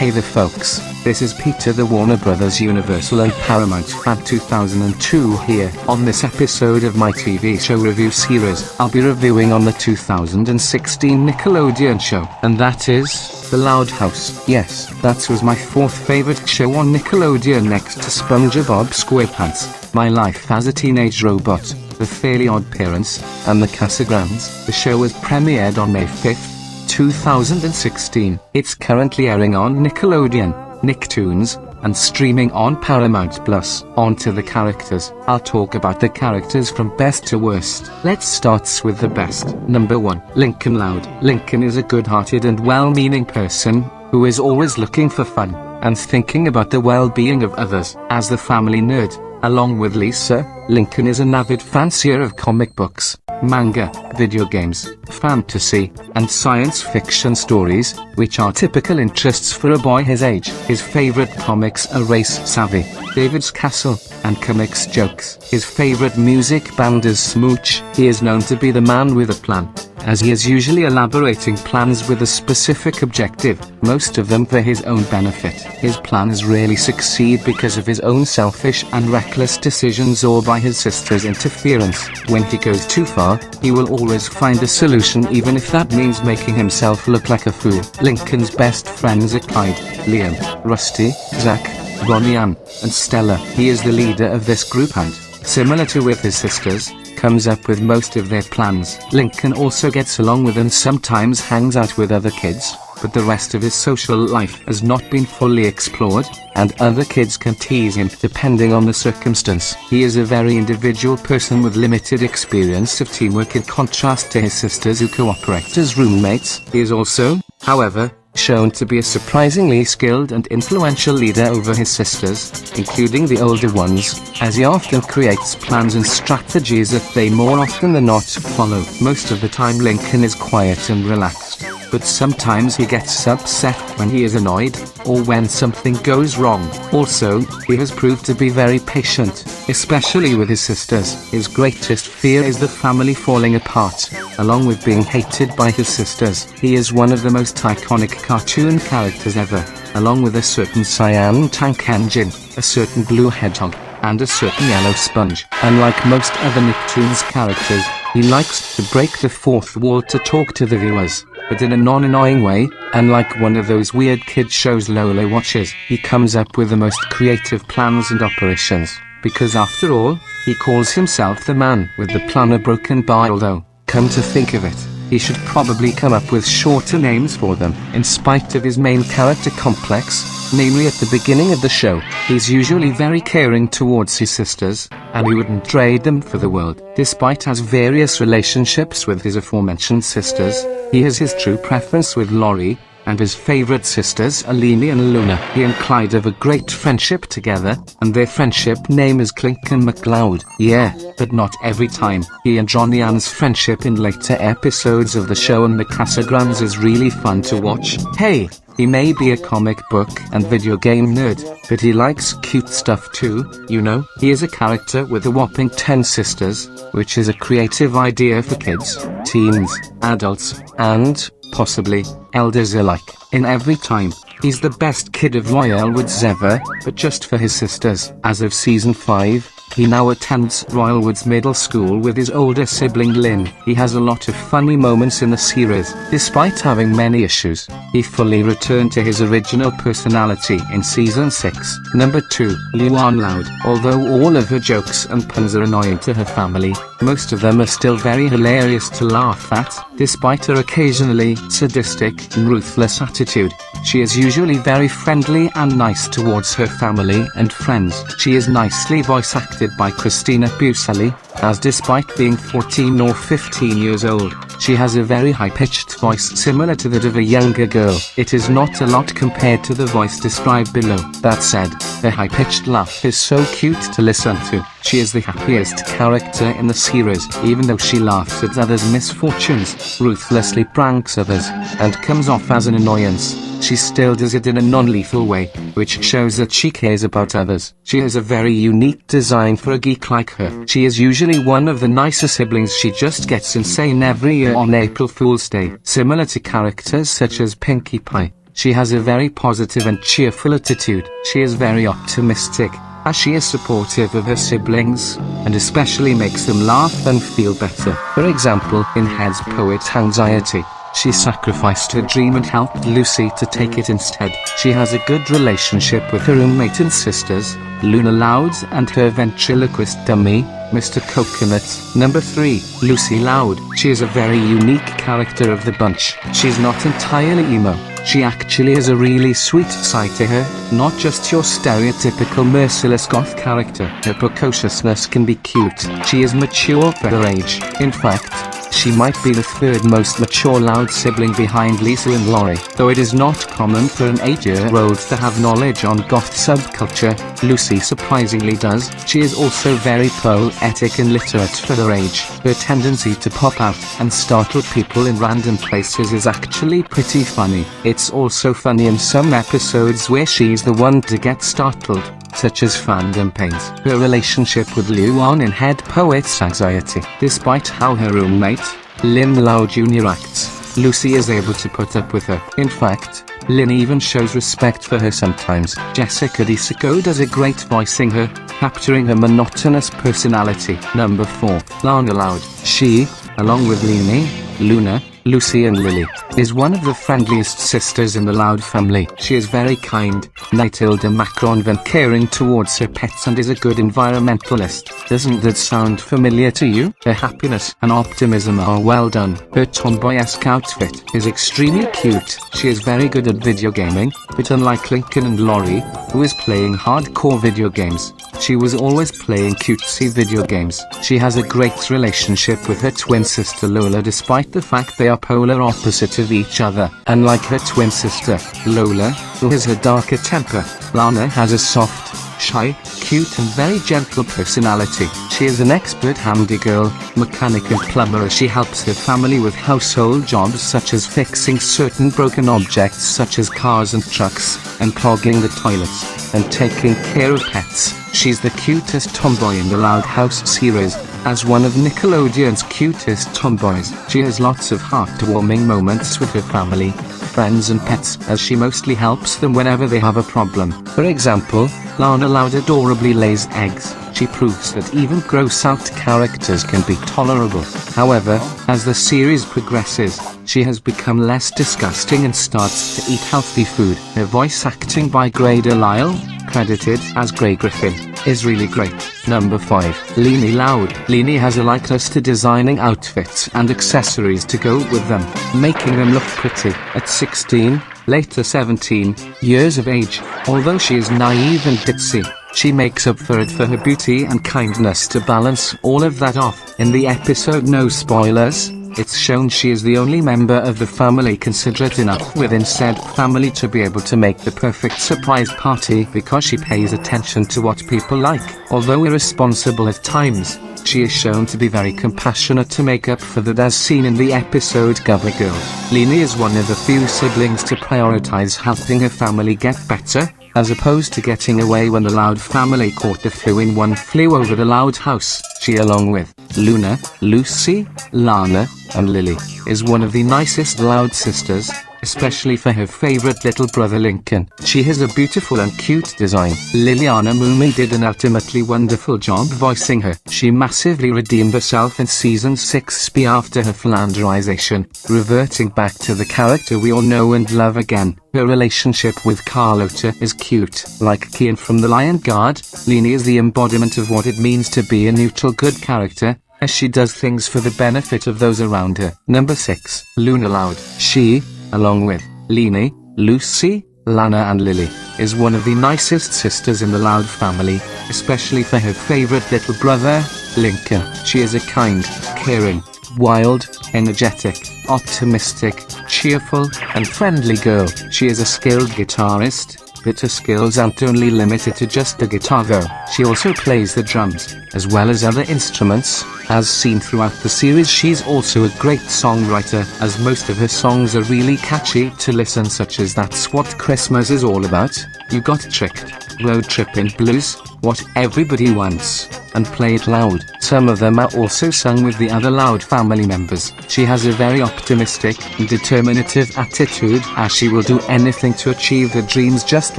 Hey there folks, this is Peter the Warner Brothers Universal and Paramount Fan 2002 here. On this episode of my TV show review series, I'll be reviewing on the 2016 Nickelodeon show, and that is The Loud House. Yes, that was my fourth favorite show on Nickelodeon next to SpongeBob SquarePants, My Life as a Teenage Robot, The Fairly Odd Parents, and The Casagrands. The show was premiered on May 5th, 2016. It's currently airing on Nickelodeon, Nicktoons, and streaming on Paramount Plus. On to the characters. I'll talk about the characters from best to worst. Let's start with the best. Number 1. Lincoln Loud. Lincoln is a good-hearted and well-meaning person who is always looking for fun and thinking about the well-being of others. As the family nerd, along with Lisa, Lincoln is an avid fancier of comic books, manga, video games, fantasy, and science fiction stories, which are typical interests for a boy his age. His favorite comics are Race Savvy, David's Castle, and comics jokes. His favorite music band is Smooch. He is known to be the man with a plan, as he is usually elaborating plans with a specific objective, most of them for his own benefit. His plans rarely succeed because of his own selfish and reckless decisions or by his sister's interference. When he goes too far, he will always find a solution even if that means making himself look like a fool. Lincoln's best friends are Clyde, Liam, Rusty, Zach, Ronnie Ann, and Stella. He is the leader of this group and, similar to with his sisters, comes up with most of their plans. Lincoln also gets along with and sometimes hangs out with other kids, but the rest of his social life has not been fully explored, and other kids can tease him depending on the circumstance. He is a very individual person with limited experience of teamwork in contrast to his sisters who cooperate as roommates. He is also, however, shown to be a surprisingly skilled and influential leader over his sisters, including the older ones, as he often creates plans and strategies that they more often than not follow. Most of the time Lincoln is quiet and relaxed, but sometimes he gets upset when he is annoyed, or when something goes wrong. Also, he has proved to be very patient, especially with his sisters. His greatest fear is the family falling apart, along with being hated by his sisters. He is one of the most iconic cartoon characters ever, along with a certain cyan tank engine, a certain blue hedgehog, and a certain yellow sponge. Unlike most other Nicktoons characters, he likes to break the fourth wall to talk to the viewers, but in a non-annoying way. Unlike one of those weird kid shows Lola watches, he comes up with the most creative plans and operations, because after all, he calls himself the man with the plan. A broken bar. Although, come to think of it, he should probably come up with shorter names for them. In spite of his main character complex, namely at the beginning of the show, he's usually very caring towards his sisters, and he wouldn't trade them for the world. Despite has various relationships with his aforementioned sisters, he has his true preference with Laurie, and his favorite sisters are Leanie and Luna. He and Clyde have a great friendship together, and their friendship name is Clink and McLeod. Yeah, but not every time. He and Johnny Ann's friendship in later episodes of the show and the Casagrands is really fun to watch. Hey, he may be a comic book and video game nerd, but he likes cute stuff too, you know. He is a character with a whopping 10 sisters, which is a creative idea for kids, teens, adults, and, possibly, elders alike. In every time, he's the best kid of Royalwoods ever, but just for his sisters. As of season 5, he now attends Royalwoods Middle School with his older sibling Lynn. He has a lot of funny moments in the series. Despite having many issues, he fully returned to his original personality in season 6. Number 2. Luan Loud. Although all of her jokes and puns are annoying to her family, most of them are still very hilarious to laugh at. Despite her occasionally sadistic and ruthless attitude, she is usually very friendly and nice towards her family and friends. She is nicely voice acted by Christina Buscelli, as despite being 14 or 15 years old, she has a very high-pitched voice similar to that of a younger girl. It is not a lot compared to the voice described below. That said, her high-pitched laugh is so cute to listen to. She is the happiest character in the series, even though she laughs at others' misfortunes, ruthlessly pranks others, and comes off as an annoyance. She still does it in a non-lethal way, which shows that she cares about others. She has a very unique design for a geek like her. She is usually one of the nicer siblings. She just gets insane every year on April Fool's Day. Similar to characters such as Pinkie Pie, She has a very positive and cheerful attitude. She is very optimistic, as she is supportive of her siblings, and especially makes them laugh and feel better. For example, in Head's Poet's Anxiety, she sacrificed her dream and helped Lucy to take it instead. She has a good relationship with her roommate and sisters, Luna Loud, and her ventriloquist dummy, Mr. Coconut. Number 3. Lucy Loud. She is a very unique character of the bunch. She's not entirely emo. She actually is a really sweet side to her, not just your stereotypical merciless goth character. Her precociousness can be cute. She is mature for her age. In fact, she might be the third most mature Loud sibling behind Lisa and Laurie. Though it is not common for an 8-year-old to have knowledge on goth subculture, Lucy surprisingly does. She is also very poetic and literate for her age. Her tendency to pop out and startle people in random places is actually pretty funny. It's also funny in some episodes where she's the one to get startled, such as Fandom Pains. Her relationship with Luan in Head Poet's Anxiety. Despite how her roommate, Lynn Loud Jr. acts, Lucy is able to put up with her. In fact, Lynn even shows respect for her sometimes. Jessica DeSico does a great voicing her, capturing her monotonous personality. Number 4. Lana Loud. She, along with Leanie, Luna, Lucy and Lily, is one of the friendliest sisters in the Loud family. She is very kind, Nightilda Macron and caring towards her pets and is a good environmentalist. Doesn't that sound familiar to you? Her happiness and optimism are well done. Her tomboy-esque outfit is extremely cute. She is very good at video gaming, but unlike Lincoln and Laurie, who is playing hardcore video games, she was always playing cutesy video games. She has a great relationship with her twin sister Lola despite the fact they are polar opposite of each other. Unlike her twin sister, Lola, who has a darker temper, Lana has a soft, shy, cute and very gentle personality. She is an expert handy girl, mechanic and plumber as she helps her family with household jobs such as fixing certain broken objects such as cars and trucks, and clogging the toilets, and taking care of pets. She's the cutest tomboy in the Loud House series. As one of Nickelodeon's cutest tomboys, she has lots of heartwarming moments with her family, friends and pets, as she mostly helps them whenever they have a problem. For example, Lana Loud adorably lays eggs. She proves that even gross-out characters can be tolerable. However, as the series progresses, she has become less disgusting and starts to eat healthy food. Her voice acting by Grey Delisle, credited as Grey Griffin, is really great. Number 5. Leanie Loud. Leanie has a likeness to designing outfits and accessories to go with them, making them look pretty. At 16, later 17, years of age, although she is naive and ditzy, she makes up for it for her beauty and kindness to balance all of that off. In the episode No Spoilers, it's shown she is the only member of the family considerate enough within said family to be able to make the perfect surprise party because she pays attention to what people like. Although irresponsible at times, she is shown to be very compassionate to make up for that as seen in the episode Gubba Girls. Leanie is one of the few siblings to prioritize helping her family get better, as opposed to getting away when the Loud family caught the flu in One Flew Over the Loud House. She, along with Luna, Lucy, Lana, and Lily, is one of the nicest Loud sisters, especially for her favorite little brother Lincoln. She has a beautiful and cute design. Liliana Moomin did an ultimately wonderful job voicing her. She massively redeemed herself in season 6 after her flanderization, reverting back to the character we all know and love again. Her relationship with Carlota is cute. Like Kian from The Lion Guard, Leanie is the embodiment of what it means to be a neutral good character, as she does things for the benefit of those around her. Number 6. Luna Loud. She, along with Leanie, Lucy, Lana and Lily, is one of the nicest sisters in the Loud family, especially for her favorite little brother, Lincoln. She is a kind, caring, wild, energetic, optimistic, cheerful, and friendly girl. She is a skilled guitarist, but her skills aren't only limited to just the guitar though. She also plays the drums, as well as other instruments. As seen throughout the series, she's also a great songwriter, as most of her songs are really catchy to listen, such as That's What Christmas Is All About, You Got Tricked, Road Trippin' Blues, What Everybody Wants, and play it loud. Some of them are also sung with the other Loud family members. She has a very optimistic and determinative attitude, as she will do anything to achieve her dreams just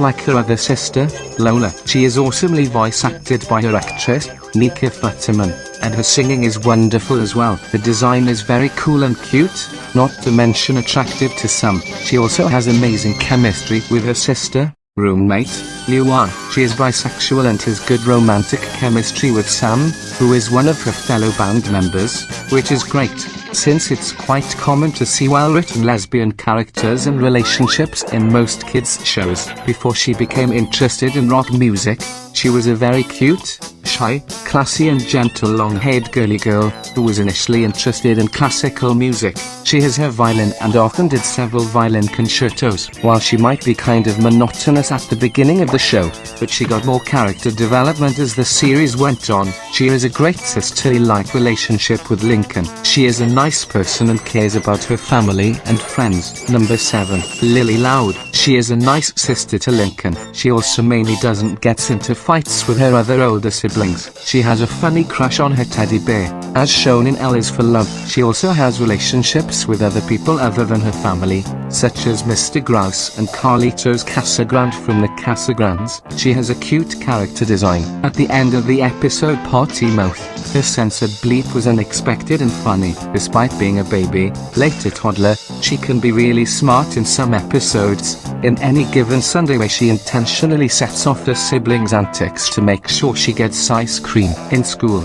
like her other sister, Lola. She is awesomely voice acted by her actress, Nika Futterman, and her singing is wonderful as well. The design is very cool and cute, not to mention attractive to some. She also has amazing chemistry with her sister, roommate, Luan. She is bisexual and has good romantic chemistry with Sam, who is one of her fellow band members, which is great, since it's quite common to see well-written lesbian characters and relationships in most kids' shows. Before she became interested in rock music, she was a very cute, shy, classy and gentle long-haired girly girl, who was initially interested in classical music. She has her violin and often did several violin concertos. While she might be kind of monotonous at the beginning of the show, but she got more character development as the series went on. She has a great sisterly-like relationship with Lincoln. She is a nice person and cares about her family and friends. Number 7. Lily Loud. She is a nice sister to Lincoln. She also mainly doesn't get into fights with her other older siblings. She has a funny crush on her teddy bear, as shown in L is for Love. She also has relationships with other people other than her family, such as Mr. Grouse and Carlitos Casagrande from the Casagrandes. She has a cute character design. At the end of the episode Potty Mouth, her censored bleep was unexpected and funny. Despite being a baby, later toddler, she can be really smart in some episodes. In any given Sunday where she intentionally sets off her siblings' antics to make sure she gets ice cream. In school,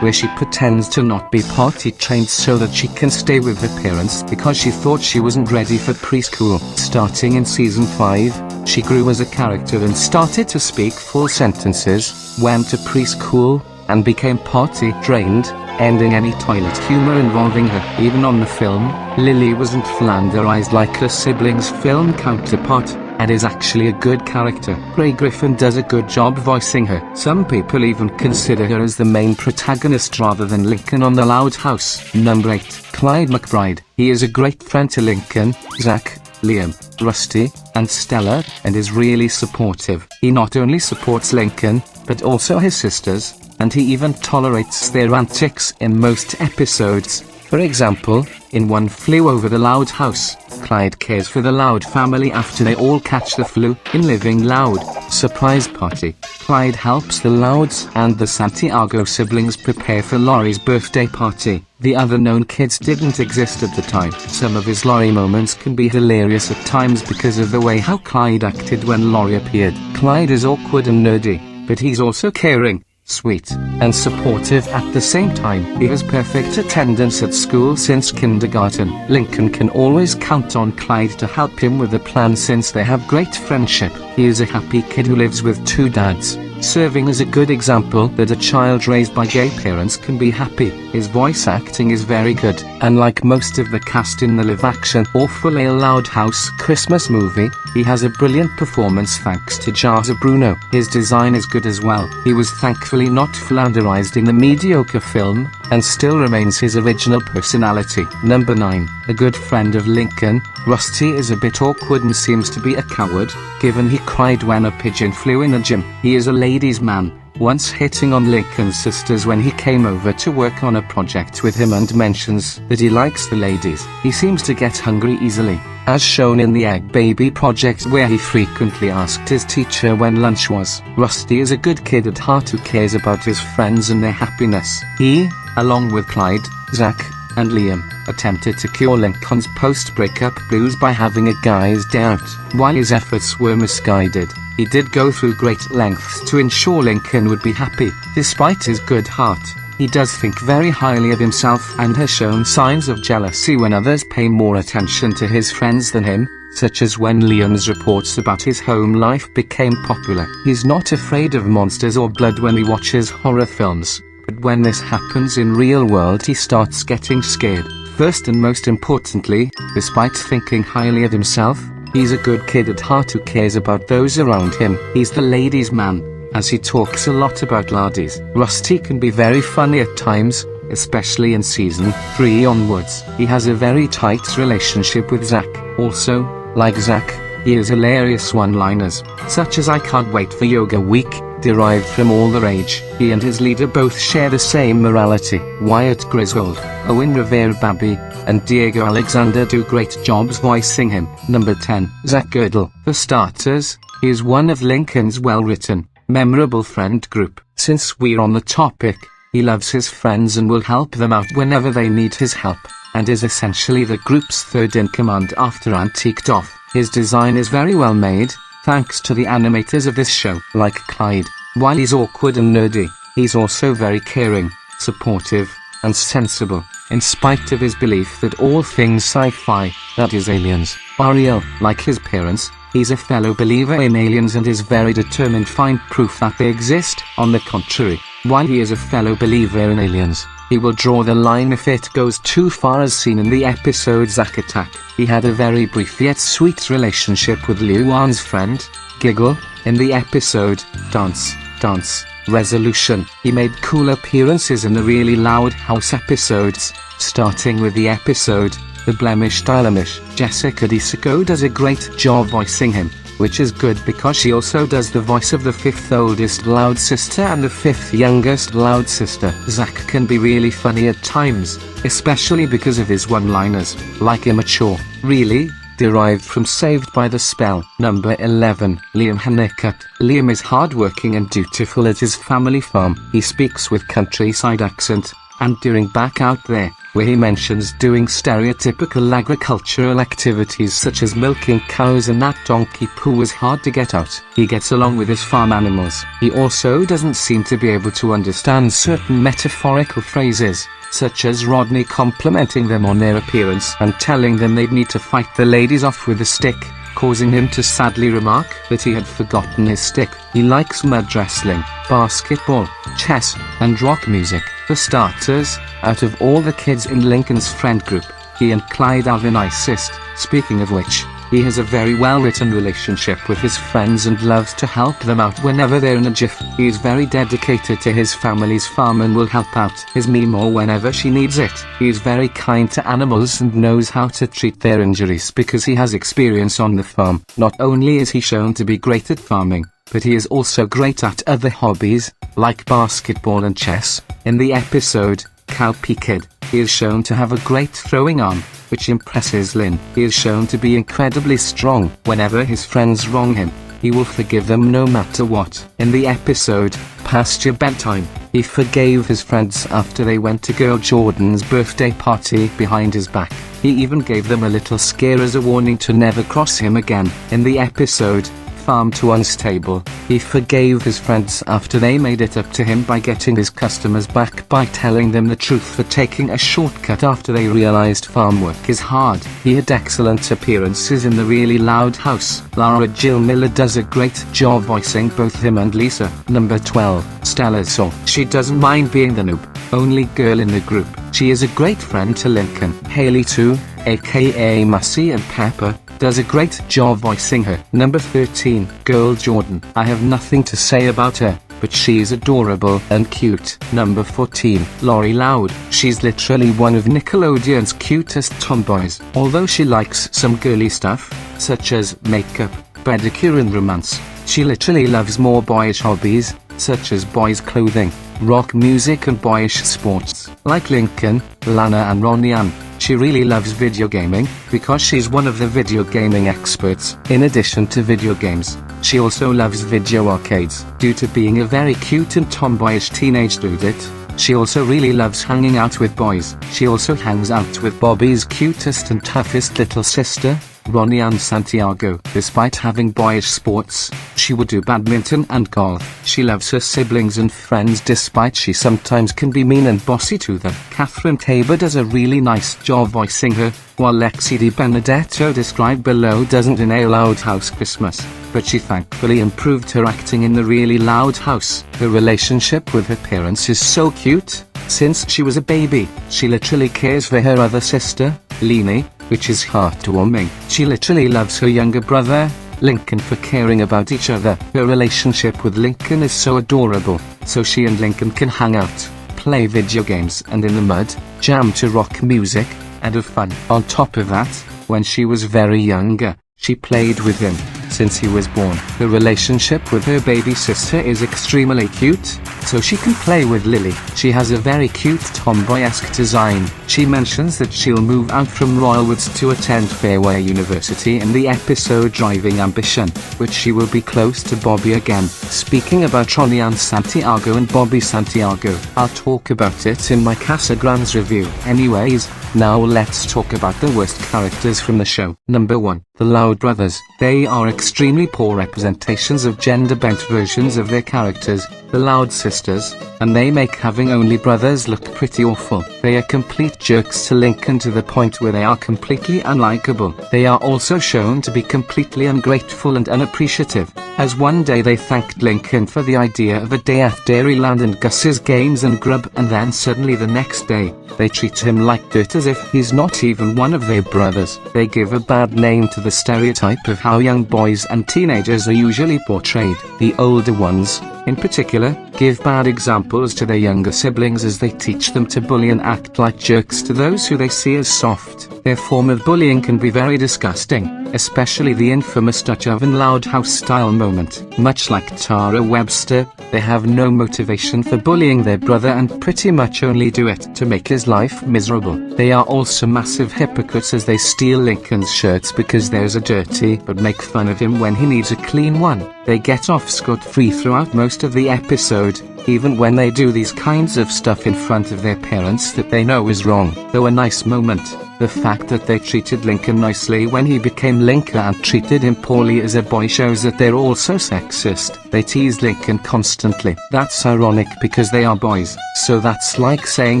where she pretends to not be potty trained so that she can stay with her parents because she thought she wasn't ready for preschool. Starting in season 5, she grew as a character and started to speak full sentences, went to preschool, and became potty trained, ending any toilet humor involving her. Even on the film, Lily wasn't flanderized like her siblings' film counterpart, and is actually a good character. Grey Griffin does a good job voicing her. Some people even consider her as the main protagonist rather than Lincoln on The Loud House. Number 8. Clyde McBride. He is a great friend to Lincoln, Zach, Liam, Rusty, and Stella, and is really supportive. He not only supports Lincoln, but also his sisters, and he even tolerates their antics in most episodes. For example, in One Flew Over the Loud House, Clyde cares for the Loud family after they all catch the flu. In Living Loud, Surprise Party, Clyde helps the Louds and the Santiago siblings prepare for Laurie's birthday party. The other known kids didn't exist at the time. Some of his Laurie moments can be hilarious at times because of the way how Clyde acted when Laurie appeared. Clyde is awkward and nerdy, but he's also caring, sweet, and supportive at the same time. He has perfect attendance at school since kindergarten. Lincoln can always count on Clyde to help him with the plan since they have great friendship. He is a happy kid who lives with 2 dads, serving as a good example that a child raised by gay parents can be happy. His voice acting is very good. Unlike most of the cast in the live-action Awful Ale Loud House Christmas movie, he has a brilliant performance thanks to Jaza Bruno. His design is good as well. He was thankfully not flanderized in the mediocre film, and still remains his original personality. Number 9. A good friend of Lincoln, Rusty is a bit awkward and seems to be a coward, given he cried when a pigeon flew in the gym. He is a ladies' man, once hitting on Lincoln's sisters when he came over to work on a project with him and mentions that he likes the ladies. He seems to get hungry easily, as shown in the Egg Baby project where he frequently asked his teacher when lunch was. Rusty is a good kid at heart who cares about his friends and their happiness. He, along with Clyde, Zach, and Liam, attempted to cure Lincoln's post-breakup blues by having a guy's day out. While his efforts were misguided, he did go through great lengths to ensure Lincoln would be happy. Despite his good heart, he does think very highly of himself and has shown signs of jealousy when others pay more attention to his friends than him, such as when Liam's reports about his home life became popular. He's not afraid of monsters or blood when he watches horror films, but when this happens in real world he starts getting scared. First and most importantly, despite thinking highly of himself, he's a good kid at heart who cares about those around him. He's the ladies' man, as he talks a lot about laddies. Rusty can be very funny at times, especially in season 3 onwards. He has a very tight relationship with Zach. Also, like Zach, he has hilarious one-liners, such as "I can't wait for yoga week," derived from all the rage. He and his leader both share the same morality. Wyatt Griswold, Owen Revere-Babby, and Diego Alexander do great jobs voicing him. Number 10. Zach Girdle. For starters, he is one of Lincoln's well-written, memorable friend group. Since we're on the topic, he loves his friends and will help them out whenever they need his help, and is essentially the group's third in command after Antique Doff. His design is very well made, thanks to the animators of this show. Like Clyde, while he's awkward and nerdy, he's also very caring, supportive, and sensible, in spite of his belief that all things sci-fi, that is aliens, are real. Like his parents, he's a fellow believer in aliens and is very determined to find proof that they exist. On the contrary, while he is a fellow believer in aliens, he will draw the line if it goes too far, as seen in the episode Zack Attack. He had a very brief yet sweet relationship with Liu Wan's friend, Giggle, in the episode Dance, Dance, Resolution. He made cool appearances in the Really Loud House episodes, starting with the episode The Blemished Dilemish. Jessica DeSico does a great job voicing him, which is good because she also does the voice of the 5th oldest Loud Sister and the 5th youngest Loud Sister. Zack can be really funny at times, especially because of his one-liners, like immature, really, derived from Saved by the Spell. Number 11. Liam Honeycutt. Liam is hardworking and dutiful at his family farm. He speaks with countryside accent, and during Back Out There, where he mentions doing stereotypical agricultural activities such as milking cows and that donkey poo was hard to get out. He gets along with his farm animals. He also doesn't seem to be able to understand certain metaphorical phrases, such as Rodney complimenting them on their appearance and telling them they'd need to fight the ladies off with a stick, causing him to sadly remark that he had forgotten his stick. He likes mud wrestling, basketball, chess, and rock music. For starters, out of all the kids in Lincoln's friend group, he and Clyde are the nicest. Speaking of which, he has a very well-written relationship with his friends and loves to help them out whenever they're in a jiff. He is very dedicated to his family's farm and will help out his Mimo whenever she needs it. He is very kind to animals and knows how to treat their injuries because he has experience on the farm. Not only is he shown to be great at farming, but he is also great at other hobbies, like basketball and chess. In the episode, Cowpea Kid, he is shown to have a great throwing arm, which impresses Lynn. He is shown to be incredibly strong. Whenever his friends wrong him, he will forgive them no matter what. In the episode, Past Your Bedtime, he forgave his friends after they went to Girl Jordan's birthday party behind his back. He even gave them a little scare as a warning to never cross him again. In the episode, Farm to Unstable, he forgave his friends after they made it up to him by getting his customers back by telling them the truth for taking a shortcut after they realized farm work is hard. He had excellent appearances in the Really Loud House. Lara Jill Miller does a great job voicing both him and Lisa. Number 12. Stella Saw. She doesn't mind being the noob, only girl in the group. She is a great friend to Lincoln. Haley too, aka Massey and Pepper, does a great job voicing her. Number 13. Girl Jordan. I have nothing to say about her, but she is adorable and cute. Number 14. Lori Loud. She's literally one of Nickelodeon's cutest tomboys. Although she likes some girly stuff, such as makeup, pedicure and romance, she literally loves more boyish hobbies, such as boys' clothing, rock music and boyish sports. Like Lincoln, Lana and Ronyan, she really loves video gaming, because she's one of the video gaming experts. In addition to video games, she also loves video arcades. Due to being a very cute and tomboyish teenage dudette, she also really loves hanging out with boys. She also hangs out with Bobby's cutest and toughest little sister, Ronnie Ann Santiago. Despite having boyish sports, she would do badminton and golf. She loves her siblings and friends despite she sometimes can be mean and bossy to them. Catherine Tabor does a really nice job voicing her, while Lexi Di Benedetto described below doesn't in a Loud House Christmas, but she thankfully improved her acting in the Really Loud House. Her relationship with her parents is so cute. Since she was a baby, she literally cares for her other sister, Leanie, which is heartwarming. She literally loves her younger brother, Lincoln, for caring about each other. Her relationship with Lincoln is so adorable, so she and Lincoln can hang out, play video games and in the mud, jam to rock music, and have fun. On top of that, when she was very younger, she played with him, since he was born. Her relationship with her baby sister is extremely cute, so she can play with Lily. She has a very cute tomboy-esque design. She mentions that she'll move out from Royalwoods to attend Fairway University in the episode Driving Ambition, which she will be close to Bobby again. Speaking about Ronnie Santiago and Bobby Santiago, I'll talk about it in my Casa Grandes review. Anyways, now let's talk about the worst characters from the show. Number 1. The Loud Brothers. They are extremely poor representations of gender-bent versions of their characters, the Loud Sisters, and they make having only brothers look pretty awful. They are complete jerks to Lincoln to the point where they are completely unlikable. They are also shown to be completely ungrateful and unappreciative, as one day they thanked Lincoln for the idea of a day at Dairyland and Gus's games and grub, and then suddenly the next day, they treat him like dirt as if he's not even one of their brothers. They give a bad name to the stereotype of how young boys and teenagers are usually portrayed. The older ones, in particular, give bad examples to their younger siblings as they teach them to bully and act like jerks to those who they see as soft. Their form of bullying can be very disgusting, especially the infamous Dutch oven loud house style moment. Much like Tara Webster, they have no motivation for bullying their brother and pretty much only do it to make his life miserable. They are also massive hypocrites as they steal Lincoln's shirts because theirs are dirty, but make fun of him when he needs a clean one. They get off scot-free throughout most of the episode, even when they do these kinds of stuff in front of their parents that they know is wrong. Though a nice moment, the fact that they treated Lincoln nicely when he became Lincoln and treated him poorly as a boy shows that they're also sexist. They tease Lincoln constantly. That's ironic because they are boys, so that's like saying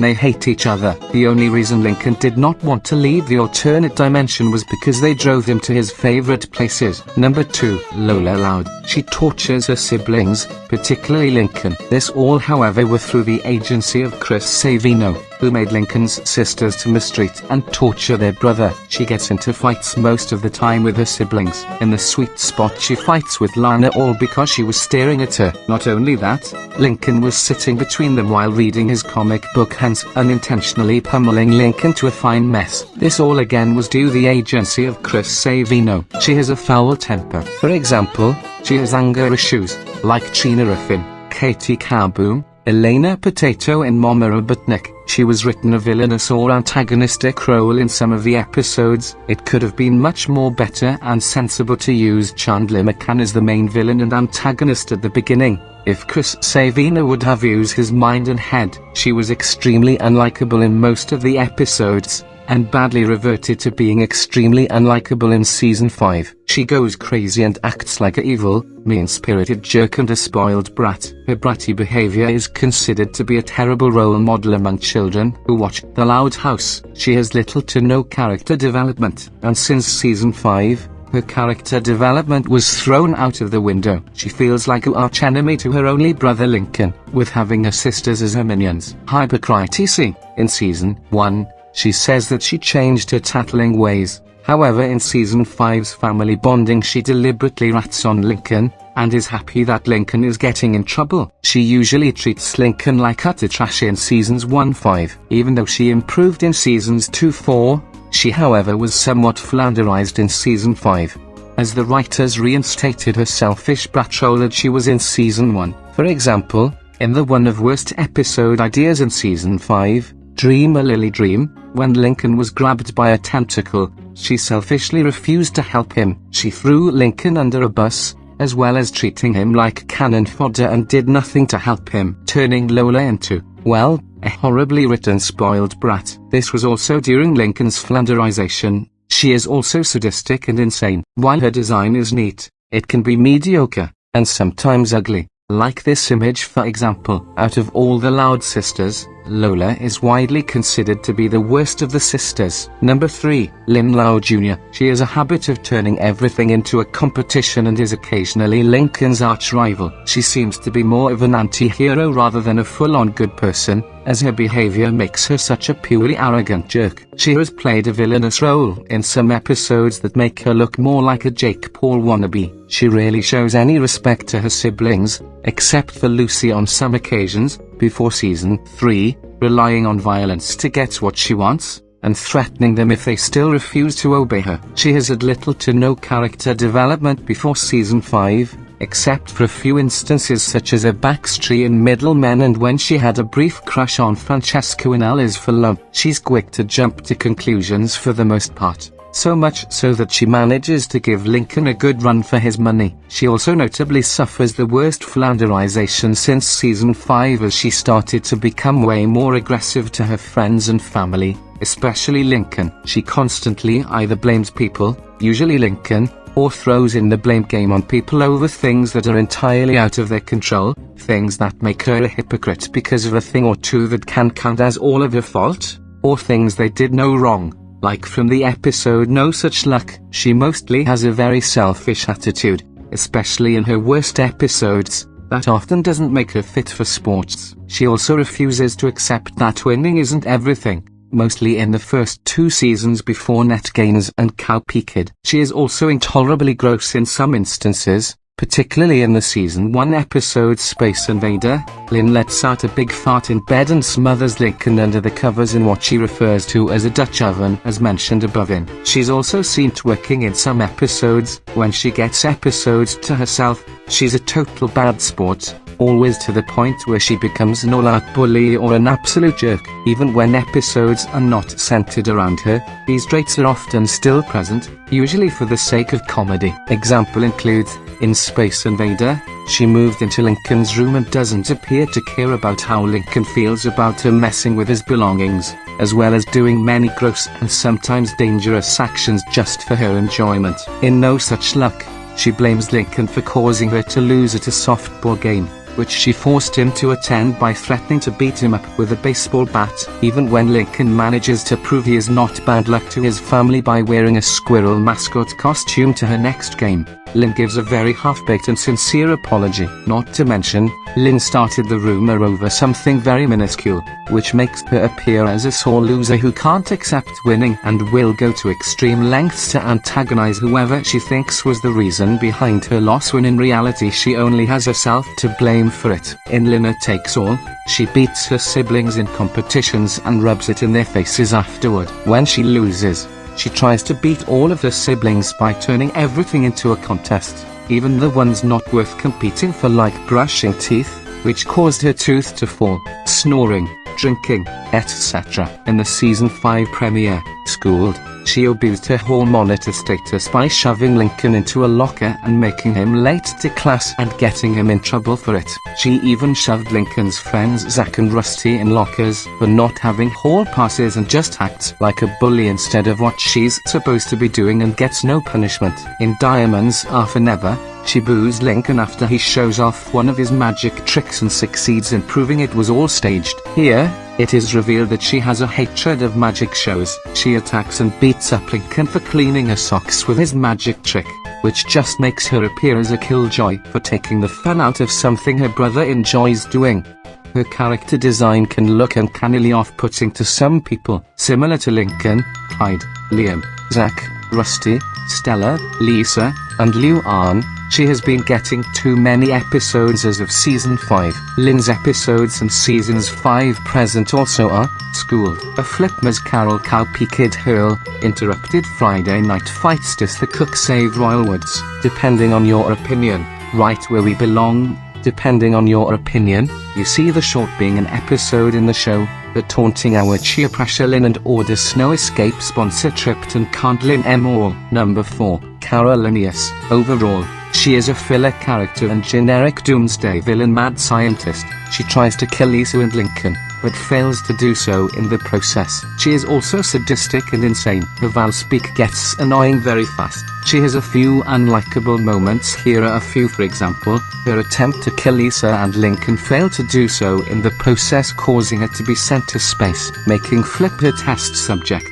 they hate each other. The only reason Lincoln did not want to leave the alternate dimension was because they drove him to his favorite places. Number 2. Lola Loud. She tortures her siblings, particularly Lincoln. This all, however, were through the agency of Chris Savino, who made Lincoln's sisters to mistreat and torture their brother. She gets into fights most of the time with her siblings. In the sweet spot she fights with Lana all because she was staring at her. Not only that, Lincoln was sitting between them while reading his comic book, hence unintentionally pummeling Lincoln to a fine mess. This all again was due the agency of Chris Savino. She has a foul temper. For example, she has anger issues, like Gina Ruffin, Katie Kaboom, Elena Potato and Mama Robotnik. She was written a villainous or antagonistic role in some of the episodes. It could have been much more better and sensible to use Chandler McCann as the main villain and antagonist at the beginning. If Chris Savino would have used his mind and head. She was extremely unlikable in most of the episodes, and badly reverted to being extremely unlikable in season 5. She goes crazy and acts like a evil, mean-spirited jerk and a spoiled brat. Her bratty behavior is considered to be a terrible role model among children who watch The Loud House. She has little to no character development, and since season 5, her character development was thrown out of the window. She feels like an archenemy to her only brother Lincoln, with having her sisters as her minions. Hypocrisy. In season 1, she says that she changed her tattling ways. However, in season 5's family bonding she deliberately rats on Lincoln, and is happy that Lincoln is getting in trouble. She usually treats Lincoln like utter trash in seasons 1-5. Even though she improved in seasons 2-4, she however was somewhat flanderized in season 5, as the writers reinstated her selfish brat role that she was in season 1. For example, in the one of worst episode ideas in season 5, Dream a Lily Dream, when Lincoln was grabbed by a tentacle, she selfishly refused to help him. She threw Lincoln under a bus, as well as treating him like cannon fodder, and did nothing to help him, turning Lola into, well, a horribly written spoiled brat. This was also during Lincoln's flanderization. She is also sadistic and insane. While her design is neat, it can be mediocre, and sometimes ugly. Like this image for example. Out of all the Loud sisters, Lola is widely considered to be the worst of the sisters. Number 3. Lynn Loud Jr. She has a habit of turning everything into a competition and is occasionally Lincoln's arch-rival. She seems to be more of an anti-hero rather than a full-on good person, as her behavior makes her such a purely arrogant jerk. She has played a villainous role in some episodes that make her look more like a Jake Paul wannabe. She rarely shows any respect to her siblings, except for Lucy on some occasions, before season 3, relying on violence to get what she wants. and threatening them if they still refuse to obey her. She has had little to no character development before season 5, except for a few instances such as a backstory in Middlemen and when she had a brief crush on Francesco in Alice for Love. She's quick to jump to conclusions for the most part, so much so that she manages to give Lincoln a good run for his money. She also notably suffers the worst flanderization since season 5 as she started to become way more aggressive to her friends and family, especially Lincoln. She constantly either blames people, usually Lincoln, or throws in the blame game on people over things that are entirely out of their control, things that make her a hypocrite because of a thing or two that can count as all of her fault, or things they did no wrong. Like from the episode No Such Luck, she mostly has a very selfish attitude, especially in her worst episodes, that often doesn't make her fit for sports. She also refuses to accept that winning isn't everything, mostly in the first 2 seasons before Net Gains and Cow Peaked. She is also intolerably gross in some instances, particularly in the season 1 episode Space Invader. Lynn lets out a big fart in bed and smothers Lincoln under the covers in what she refers to as a Dutch oven, as mentioned above. She's also seen twerking in some episodes. When she gets episodes to herself, she's a total bad sport, always to the point where she becomes an all-out bully or an absolute jerk. Even when episodes are not centered around her, these traits are often still present, usually for the sake of comedy. Example includes, in Space Invader, she moved into Lincoln's room and doesn't appear to care about how Lincoln feels about her messing with his belongings, as well as doing many gross and sometimes dangerous actions just for her enjoyment. In No Such Luck, she blames Lincoln for causing her to lose at a softball game, which she forced him to attend by threatening to beat him up with a baseball bat. Even when Lincoln manages to prove he is not bad luck to his family by wearing a squirrel mascot costume to her next game, Lynn gives a very half-baked and sincere apology. Not to mention, Lynn started the rumor over something very minuscule, which makes her appear as a sore loser who can't accept winning and will go to extreme lengths to antagonize whoever she thinks was the reason behind her loss, when in reality she only has herself to blame for it. In Winner Takes All, she beats her siblings in competitions and rubs it in their faces afterward. When she loses, she tries to beat all of her siblings by turning everything into a contest, even the ones not worth competing for, like brushing teeth, which caused her tooth to fall, snoring, drinking, etc. In the season 5 premiere, Schooled, she abused her hall monitor status by shoving Lincoln into a locker and making him late to class and getting him in trouble for it. She even shoved Lincoln's friends Zach and Rusty in lockers for not having hall passes and just acts like a bully instead of what she's supposed to be doing and gets no punishment. In Diamonds Are Forever, she boos Lincoln after he shows off one of his magic tricks and succeeds in proving it was all staged. Here, it is revealed that she has a hatred of magic shows. She attacks and beats up Lincoln for cleaning her socks with his magic trick, which just makes her appear as a killjoy for taking the fun out of something her brother enjoys doing. Her character design can look uncannily off-putting to some people. Similar to Lincoln, Clyde, Liam, Zach, Rusty, Stella, Lisa, and Luann, she has been getting too many episodes as of season 5. Lynn's episodes in seasons 5 present also are Schooled, A Flipmas Carol Cow Peaked Hurl, Interrupted Friday Night Fights, Does the Cook Save Royal Woods? Depending on your opinion, Right Where We Belong. Depending on your opinion, you see the short being an episode in the show, The Taunting Hour, Cheer Pressure Lynn and Order Snow Escape Sponsor Tripped and Can't Lynn M. All. Number 4, Carolinius. Overall, she is a filler character and generic doomsday villain mad scientist. She tries to kill Lisa and Lincoln, but fails to do so in the process. She is also sadistic and insane. Her vowel speak gets annoying very fast. She has a few unlikable moments. Here are a few. For example, her attempt to kill Lisa and Lincoln failed to do so in the process, causing her to be sent to space, making Flip her test subject.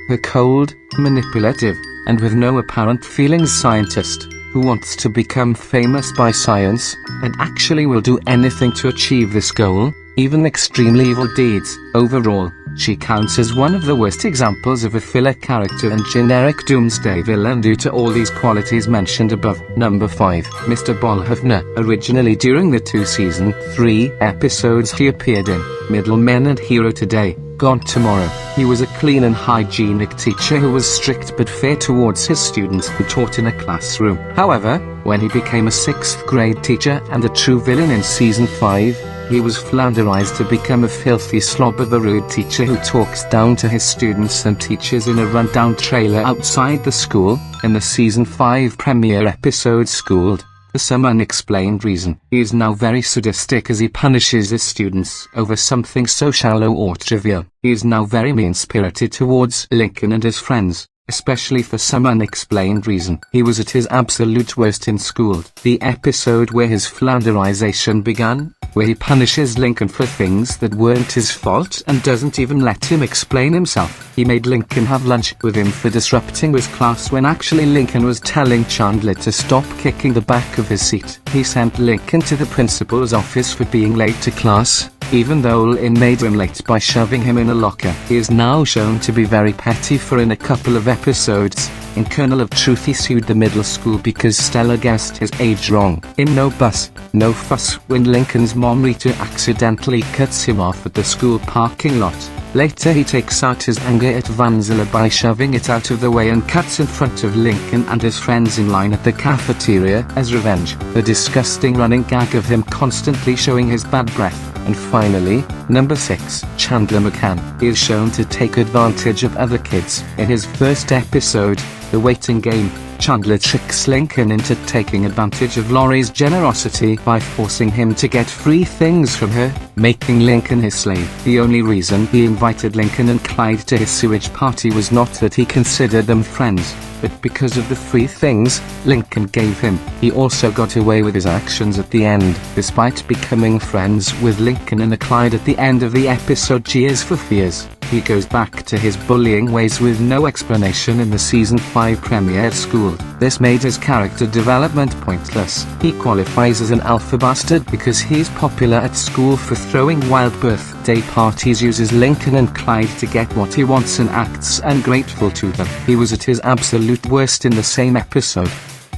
Her cold, manipulative, and with no apparent feelings scientist, who wants to become famous by science, and actually will do anything to achieve this goal, even extremely evil deeds. Overall, she counts as one of the worst examples of a filler character and generic doomsday villain due to all these qualities mentioned above. Number 5, Mr. Bolhofner. Originally during the 2 season 3 episodes he appeared in, Middlemen and Hero Today, gone tomorrow. He was a clean and hygienic teacher who was strict but fair towards his students who taught in a classroom. However, when he became a 6th grade teacher and a true villain in season 5, he was flounder-ized to become a filthy slob of a rude teacher who talks down to his students and teachers in a rundown trailer outside the school. In the season 5 premiere episode Schooled, for some unexplained reason, he is now very sadistic as he punishes his students over something so shallow or trivial. He is now very mean-spirited towards Lincoln and his friends, especially for some unexplained reason. He was at his absolute worst in Schooled, the episode where his flounderization began, where he punishes Lincoln for things that weren't his fault and doesn't even let him explain himself. He made Lincoln have lunch with him for disrupting his class when actually Lincoln was telling Chandler to stop kicking the back of his seat. He sent Lincoln to the principal's office for being late to class, even though Lynn made him late by shoving him in a locker. He is now shown to be very petty, for in a couple of episodes, in Kernel of Truth he sued the middle school because Stella guessed his age wrong. In No Bus, No Fuss, when Lincoln's mom Rita accidentally cuts him off at the school parking lot, later he takes out his anger at Vanzilla by shoving it out of the way and cuts in front of Lincoln and his friends in line at the cafeteria as revenge. The disgusting running gag of him constantly showing his bad breath. And finally, number 6, Chandler McCann. He is shown to take advantage of other kids. In his first episode, The Waiting Game, Chandler tricks Lincoln into taking advantage of Laurie's generosity by forcing him to get free things from her, making Lincoln his slave. The only reason he invited Lincoln and Clyde to his sewage party was not that he considered them friends, but because of the free things Lincoln gave him. He also got away with his actions at the end, despite becoming friends with Lincoln and Clyde at the end of the episode Cheers for Fears. He goes back to his bullying ways with no explanation in the season 5 premiere at School. This made his character development pointless. He qualifies as an alpha bastard because he's popular at school for throwing wild birthday parties, uses Lincoln and Clyde to get what he wants and acts ungrateful to them. He was at his absolute worst in the same episode,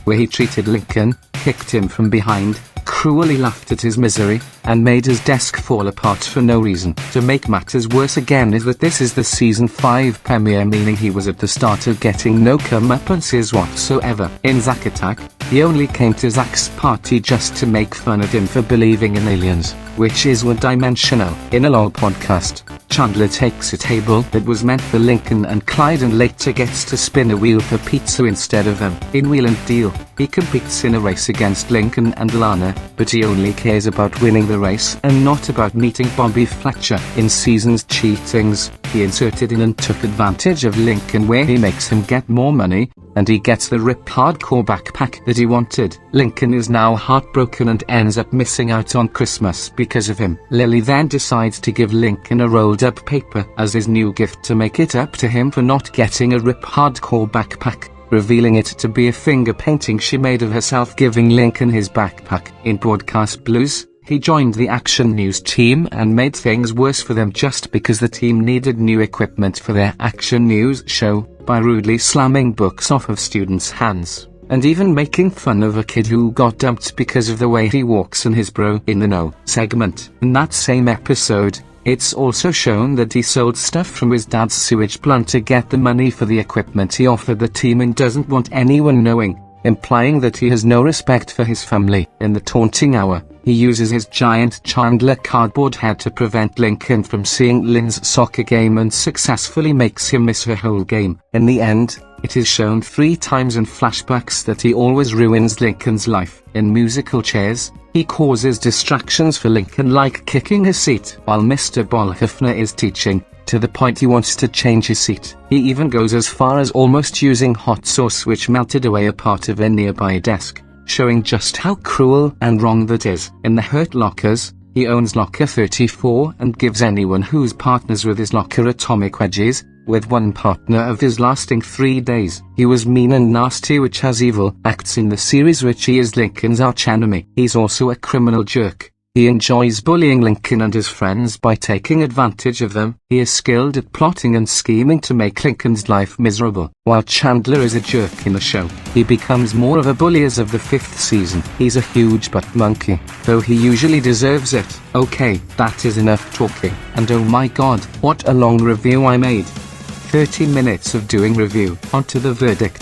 where he treated Lincoln, kicked him from behind, cruelly laughed at his misery, and made his desk fall apart for no reason. To make matters worse again is that this is the season 5 premiere, meaning he was at the start of getting no comeuppances whatsoever. In Zack Attack, he only came to Zack's party just to make fun of him for believing in aliens, which is one-dimensional. In a LOL podcast, Chandler takes a table that was meant for Lincoln and Clyde and later gets to spin a wheel for pizza instead of them. In Wheel and Deal, he competes in a race against Lincoln and Lana, but he only cares about winning the race and not about meeting Bobby Fletcher. In Season's Cheatings, he inserted in and took advantage of Lincoln, where he makes him get more money, and he gets the Rip Hardcore backpack that he wanted. Lincoln is now heartbroken and ends up missing out on Christmas because of him. Lily then decides to give Lincoln a rolled up paper as his new gift to make it up to him for not getting a Rip Hardcore backpack, revealing it to be a finger painting she made of herself giving Lincoln his backpack. In Broadcast Blues, he joined the Action News team and made things worse for them just because the team needed new equipment for their Action News show, by rudely slamming books off of students' hands, and even making fun of a kid who got dumped because of the way he walks in his Bro in the Know segment. In that same episode, it's also shown that he sold stuff from his dad's sewage plant to get the money for the equipment he offered the team and doesn't want anyone knowing, implying that he has no respect for his family. In the Taunting Hour, he uses his giant Chandler cardboard head to prevent Lincoln from seeing Lynn's soccer game and successfully makes him miss her whole game. In the end, it is shown 3 times in flashbacks that he always ruins Lincoln's life. In Musical Chairs, he causes distractions for Lincoln, like kicking his seat while Mr. Bolhofner is teaching, to the point he wants to change his seat. He even goes as far as almost using hot sauce which melted away a part of a nearby desk, showing just how cruel and wrong that is. In The Hurt Lockers, he owns Locker 34 and gives anyone who's partners with his locker atomic wedges, with one partner of his lasting 3 days. He was mean and nasty, which has evil acts in the series, which he is Lincoln's archenemy. He's also a criminal jerk, He enjoys bullying Lincoln and his friends by taking advantage of them. He is skilled at plotting and scheming to make Lincoln's life miserable. While Chandler is a jerk in the show, he becomes more of a bully as of the 5th season. He's a huge butt monkey, though he usually deserves it. Okay, that is enough talking. And oh my god, what a long review I made. 30 minutes of doing review. On to the verdict.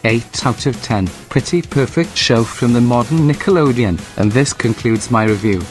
8 out of 10. Pretty perfect show from the modern Nickelodeon. And this concludes my review.